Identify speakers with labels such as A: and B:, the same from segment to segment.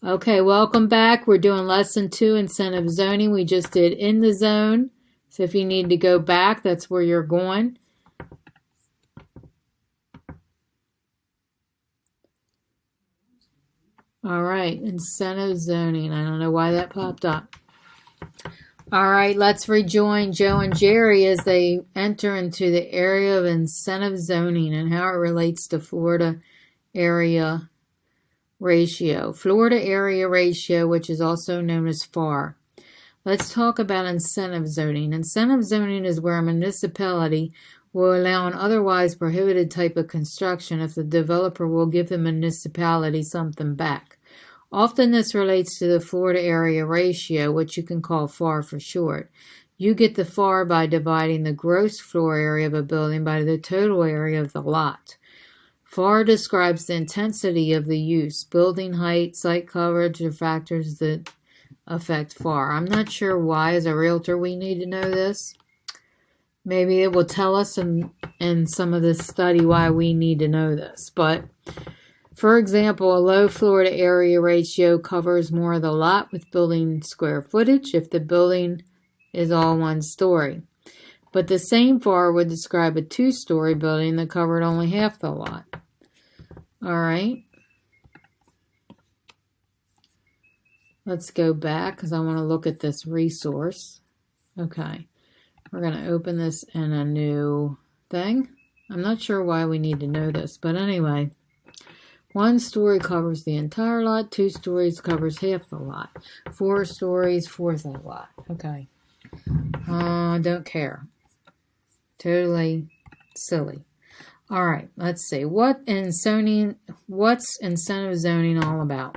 A: Okay, welcome back. We're doing lesson 2, incentive zoning. We just did in the zone. So if you need to go back, that's where you're going. All right, incentive zoning. I don't know why that popped up. All right, let's rejoin Joe and Jerry as they enter into the area of incentive zoning and how it relates to Florida area ratio. Florida area ratio, which is also known as FAR. Let's talk about incentive zoning. Incentive zoning is where a municipality will allow an otherwise prohibited type of construction if the developer will give the municipality something back. Often this relates to the Florida area ratio, which you can call FAR for short. You get the FAR by dividing the gross floor area of a building by the total area of the lot. FAR describes the intensity of the use. Building height, site coverage are factors that affect FAR. I'm not sure why, as a realtor, we need to know this. Maybe it will tell us in some of this study why we need to know this. But, for example, a low Florida area ratio covers more of the lot with building square footage if the building is all one story. But the same FAR would describe a two-story building that covered only half the lot. All right. Let's go back because I want to look at this resource. Okay. We're going to open this in a new thing. I'm not sure why we need to know this, but anyway. One story covers the entire lot. 2 stories covers half the lot. 4 stories, fourth of the lot. Okay. Don't care. Totally silly. All right, let's see. What's incentive zoning all about?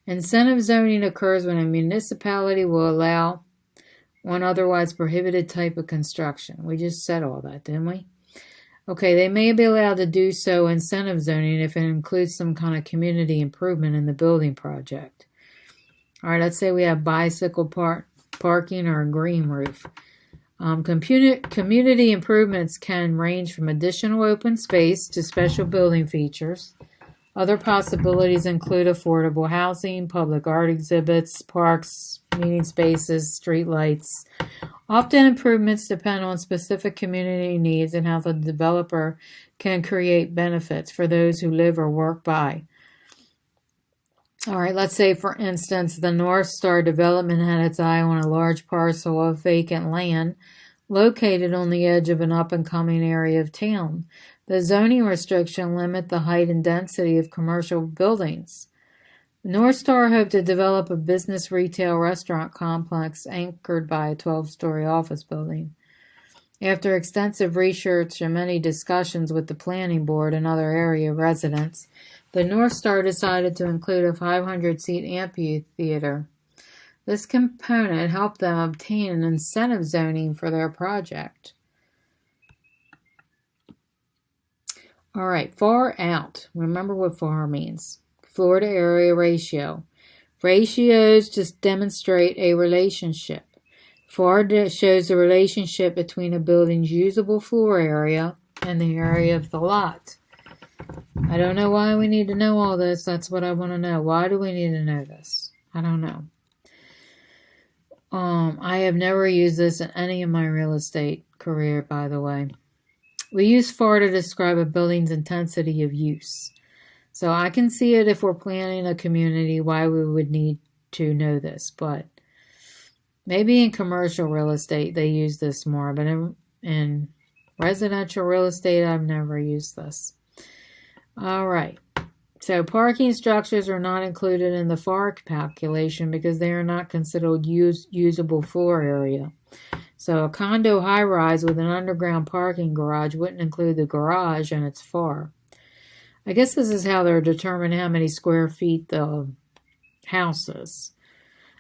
A: Incentive zoning occurs when a municipality will allow one otherwise prohibited type of construction. We just said all that, didn't we? Okay, they may be allowed to do so incentive zoning if it includes some kind of community improvement in the building project. All right, let's say we have bicycle parking or a green roof. Community improvements can range from additional open space to special building features. Other possibilities include affordable housing, public art exhibits, parks, meeting spaces, street lights. Often improvements depend on specific community needs and how the developer can create benefits for those who live or work by. All right, let's say, for instance, the North Star development had its eye on a large parcel of vacant land located on the edge of an up-and-coming area of town. The zoning restriction limit the height and density of commercial buildings. North Star hoped to develop a business retail restaurant complex anchored by a 12-story office building. After extensive research and many discussions with the planning board and other area residents, the North Star decided to include a 500-seat amphitheater. This component helped them obtain an incentive zoning for their project. All right, FAR out. Remember what FAR means. Florida area ratio. Ratios just demonstrate a relationship. FAR shows the relationship between a building's usable floor area and the area of the lot. I don't know why we need to know all this. That's what I want to know. Why do we need to know this? I don't know. I have never used this in any of my real estate career, by the way. We use FAR to describe a building's intensity of use. So I can see it if we're planning a community, why we would need to know this. But maybe in commercial real estate, they use this more. But in residential real estate, I've never used this. All right. So parking structures are not included in the FAR calculation because they are not considered usable floor area. So a condo high-rise with an underground parking garage wouldn't include the garage and its FAR. I guess this is how they're determining how many square feet the house is.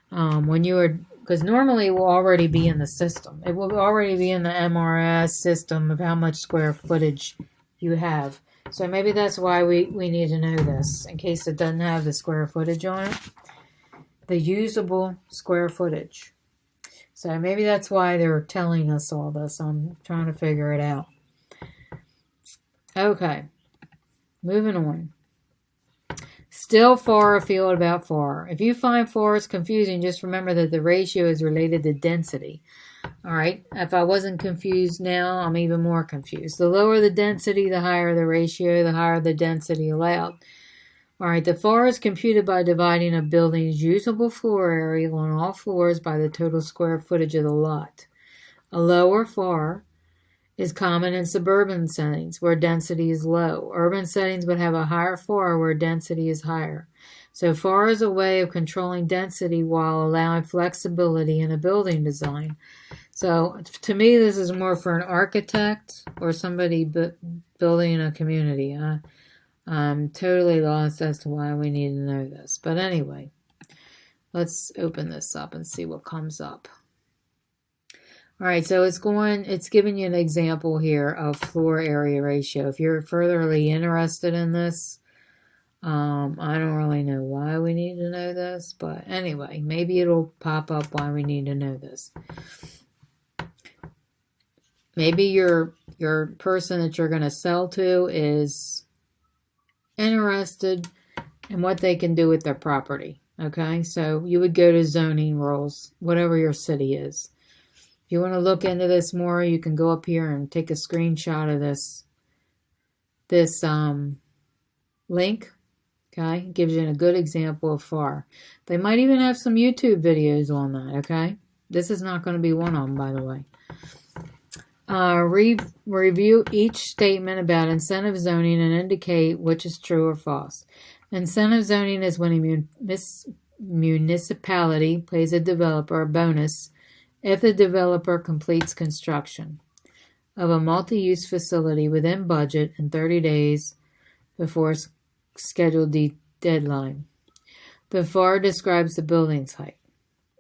A: Because normally it will already be in the system. It will already be in the MRS system of how much square footage you have. So maybe that's why we need to know this, in case it doesn't have the square footage on it. The usable square footage. So maybe that's why they're telling us all this. I'm trying to figure it out. Okay. Moving on. Still far afield about far. If you find far is confusing, just remember that the ratio is related to density. All right, if I wasn't confused now, I'm even more confused. The lower the density, the higher the ratio, the higher the density allowed. All right, the FAR is computed by dividing a building's usable floor area on all floors by the total square footage of the lot. A lower FAR is common in suburban settings where density is low. Urban settings would have a higher FAR where density is higher. So FAR is a way of controlling density while allowing flexibility in a building design. So to me, this is more for an architect or somebody building a community. I'm totally lost as to why we need to know this. But anyway, let's open this up and see what comes up. All right, so it's giving you an example here of floor area ratio. If you're furtherly interested in this, I don't really know why we need to know this, but anyway, maybe it'll pop up why we need to know this. Maybe your person that you're going to sell to is interested in what they can do with their property. Okay, so you would go to zoning rules, whatever your city is. If you want to look into this more, you can go up here and take a screenshot of this link. Okay, it gives you a good example of FAR. They might even have some YouTube videos on that. Okay, this is not going to be one of them, by the way. Review each statement about incentive zoning and indicate which is true or false. Incentive zoning is when a municipality pays a developer a bonus if the developer completes construction of a multi-use facility within budget in 30 days before scheduled deadline. The FAR describes the building's height.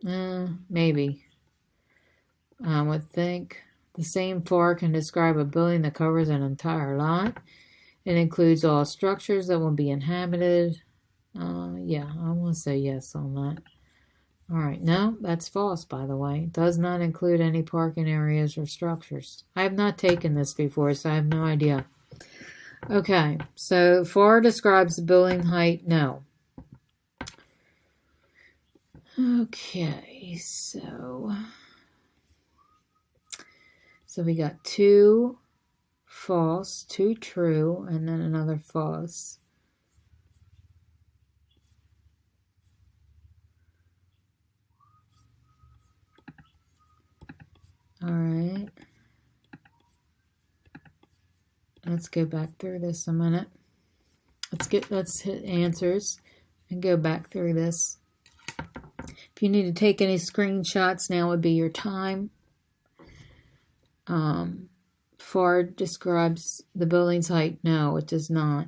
A: Maybe. I would think. The same FAR can describe a building that covers an entire lot. It includes all structures that will be inhabited. Yeah, I want to say yes on that. All right, no, that's false, by the way. It does not include any parking areas or structures. I have not taken this before, so I have no idea. Okay, so FAR describes the building height. No. Okay, so we got 2 false, 2 true, and then another false. All right. Let's go back through this a minute. Let's hit answers and go back through this. If you need to take any screenshots, now would be your time. FAR describes the building's height. No, it does not.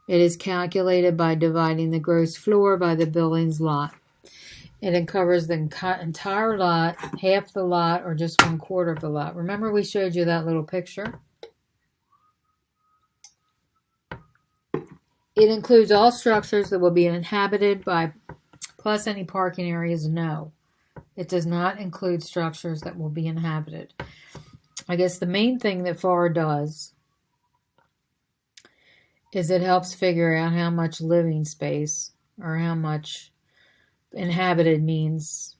A: It is calculated by dividing the gross floor by the building's lot. It uncovers the entire lot, half the lot, or just 1/4 of the lot. Remember we showed you that little picture? It includes all structures that will be inhabited by, plus any parking areas. No, it does not include structures that will be inhabited. I guess the main thing that FAR does is it helps figure out how much living space or how much inhabited means,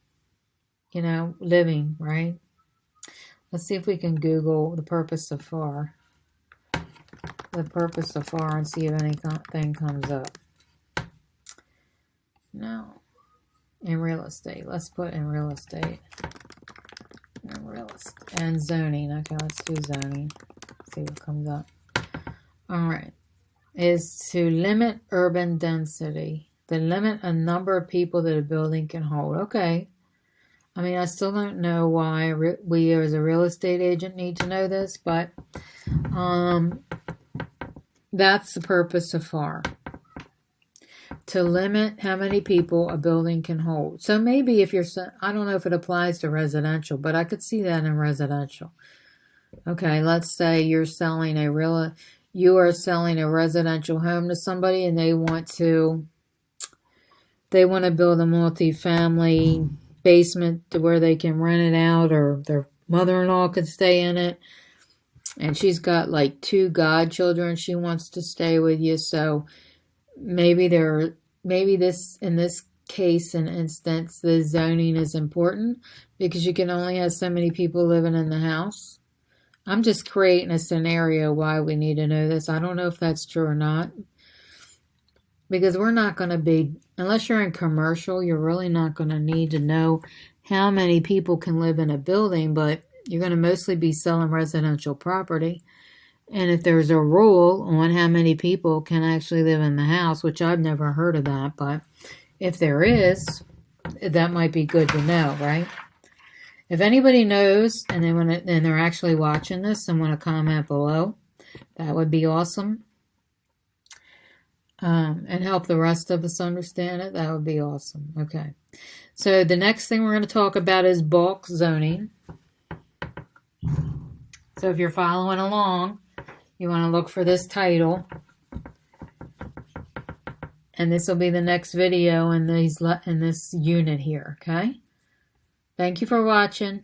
A: living, right? Let's see if we can Google the purpose of FAR. The purpose of FAR and see if anything comes up. No. In real estate. Let's put in real estate. And zoning. Okay, let's do zoning. See what comes up. All right. Is to limit urban density. To limit a number of people that a building can hold. Okay. I mean, I still don't know why we as a real estate agent need to know this, but that's the purpose of FAR. To limit how many people a building can hold. So maybe if I don't know if it applies to residential, but I could see that in residential. Okay, let's say you are selling a residential home to somebody and they want to build a multi-family basement to where they can rent it out, or their mother-in-law could stay in it. And she's got like 2 godchildren she wants to stay with you, so maybe they're maybe in this case and instance, the zoning is important because you can only have so many people living in the house. I'm just creating a scenario why we need to know this. I don't know if that's true or not. Because we're not going to be, unless you're in commercial, you're really not going to need to know how many people can live in a building, but you're going to mostly be selling residential property. And if there's a rule on how many people can actually live in the house, which I've never heard of that, but if there is, that might be good to know, right? If anybody knows and they're actually watching this and want to comment below, that would be awesome. And help the rest of us understand it, that would be awesome. Okay. So the next thing we're going to talk about is bulk zoning. So if you're following along, you want to look for this title. And this will be the next video in this unit here, okay? Thank you for watching.